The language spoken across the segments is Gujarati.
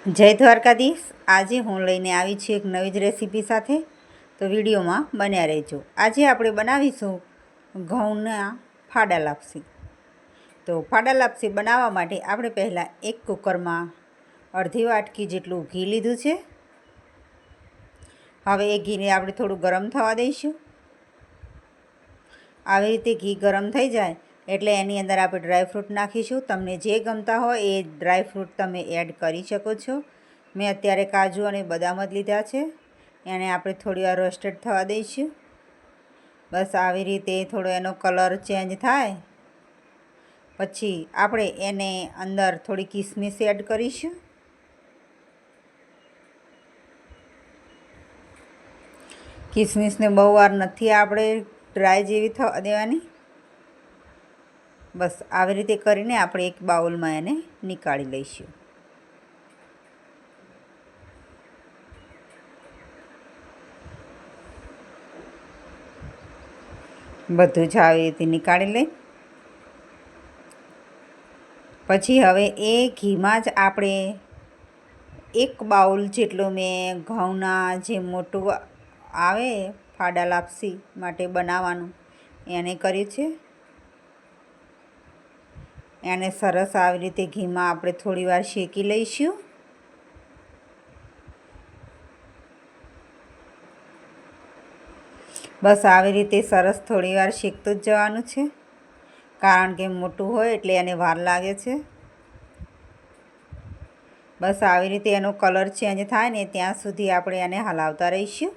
જય દ્વારકાધીશ। આજે હું લઈને આવી છું એક નવી જ રેસીપી સાથે, તો વિડીયોમાં બન્યા રહેજો। આજે આપણે બનાવીશું ઘઉંના ફાડા લાપસી। તો ફાડા લાપસી બનાવવા માટે આપણે પહેલાં એક કુકરમાં અડધી વાટકી જેટલું ઘી લીધું છે। હવે એ ઘીને આપણે થોડું ગરમ થવા દઈશું। આવી રીતે ઘી ગરમ થઈ જાય એટલે એની અંદર આપણે ડ્રાયફ્રૂટ નાખીશું। તમને જે ગમતા હોય એ ડ્રાયફ્રૂટ તમે એડ કરી શકો છો। મેં અત્યારે કાજુ અને બદામ જ લીધા છે। એને આપણે થોડી વાર રોસ્ટેડ થવા દઈશું। બસ આવી રીતે થોડો એનો કલર ચેન્જ થાય પછી આપણે એને અંદર થોડી કિસમિસ એડ કરીશું। કિસમિસને બહુ વાર નથી આપણે ડ્રાય જેવી થવા દેવાની। બસ આવી રીતે કરીને આપણે એક બાઉલમાં એને નીકાળી લઈશું। બધું જ આવી રીતે નીકાળી લઈ પછી હવે એ ઘીમાં જ આપણે એક બાઉલ જેટલું મેં ઘઉંના જે મોટું આવે ફાડા લાપસી માટે બનાવવાનું એને કર્યું છે। એને સરસ આવી રીતે ઘીમાં આપણે થોડી વાર શેકી લઈશું। બસ આવી રીતે સરસ થોડી વાર શેકતું જ જવાનું છે, કારણ કે મોટું હોય એટલે એને વાર લાગે છે। બસ આવી રીતે એનો કલર ચેન્જ થાય ને ત્યાં સુધી આપણે એને હલાવતા રહીશું।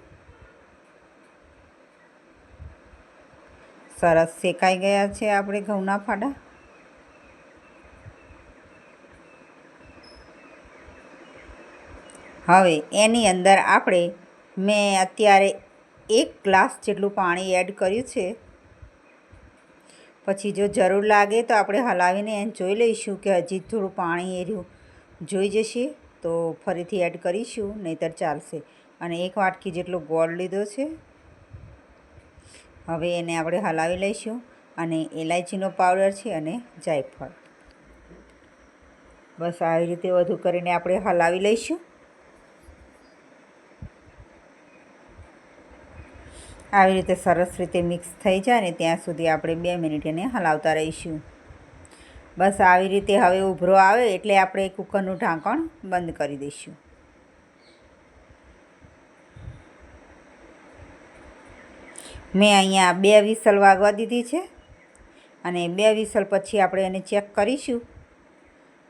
સરસ શેકાઈ ગયા છે આપણે ઘઉંના ફાડા। હવે એની અંદર આપણે મેં અત્યારે 1 ગ્લાસ જેટલું પાણી એડ કર્યું છે। પછી જો જરૂર લાગે તો આપણે હલાવીને એને જોઈ લઈશું કે હજી થોડું પાણી એર્યું જોઈ જશે તો ફરીથી એડ કરીશું, નહીંતર ચાલશે। અને 1 વાટકી જેટલો ગોળ લીધો છે। હવે એને આપણે હલાવી લઈશું અને ઇલાયચીનો પાવડર છે અને જાયફળ, બસ આવી રીતે બધું કરીને આપણે હલાવી લઈશું। આવી રીતે સરસ રીતે મિક્સ થઈ જાય ને ત્યાં સુધી આપણે 2 મિનિટ એને હલાવતા રહીશું। બસ આવી રીતે હવે ઉભરો આવે એટલે આપણે કુકરનું ઢાંકણ બંધ કરી દઈશું। મેં અહીંયા 2 વિસલ વાગવા દીધી છે અને 2 વિસલ પછી આપણે એને ચેક કરીશું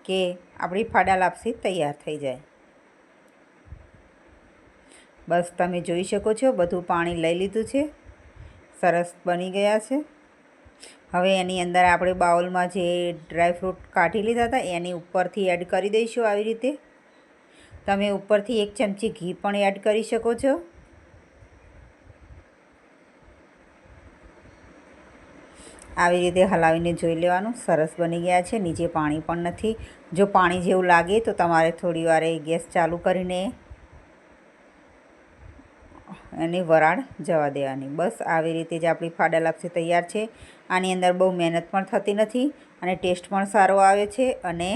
કે આપણી ફાડા લાપસી તૈયાર થઈ જાય। બસ તમે જોઈ શકો છો બધું પાણી લઈ લીધું છે, સરસ બની ગયા છે। હવે એની અંદર આપણે બાઉલમાં જે ડ્રાયફ્રૂટ કાઢી લીધા હતા એની ઉપરથી એડ કરી દઈશું। આવી રીતે તમે ઉપરથી 1 ચમચી ઘી પણ એડ કરી શકો છો। આવી રીતે હલાવીને જોઈ લેવાનું, સરસ બની ગયા છે, નીચે પાણી પણ નથી। જો પાણી જેવું લાગે તો તમારે થોડી વાર ગેસ ચાલુ કરીને એની વરાળ જવા દેવાની। બસ આવી રીતે જ આપણી ફાડા લાપસી તૈયાર છે। આની અંદર બહુ મહેનત પણ થતી નથી અને ટેસ્ટ પણ સારો આવે છે। અને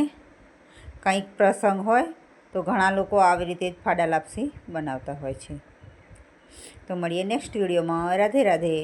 કંઈક પ્રસંગ હોય તો ઘણા લોકો આવી રીતે જ ફાડા લાપસી બનાવતા હોય છે। તો મળીએ નેક્સ્ટ વિડીયોમાં। રાધે રાધે।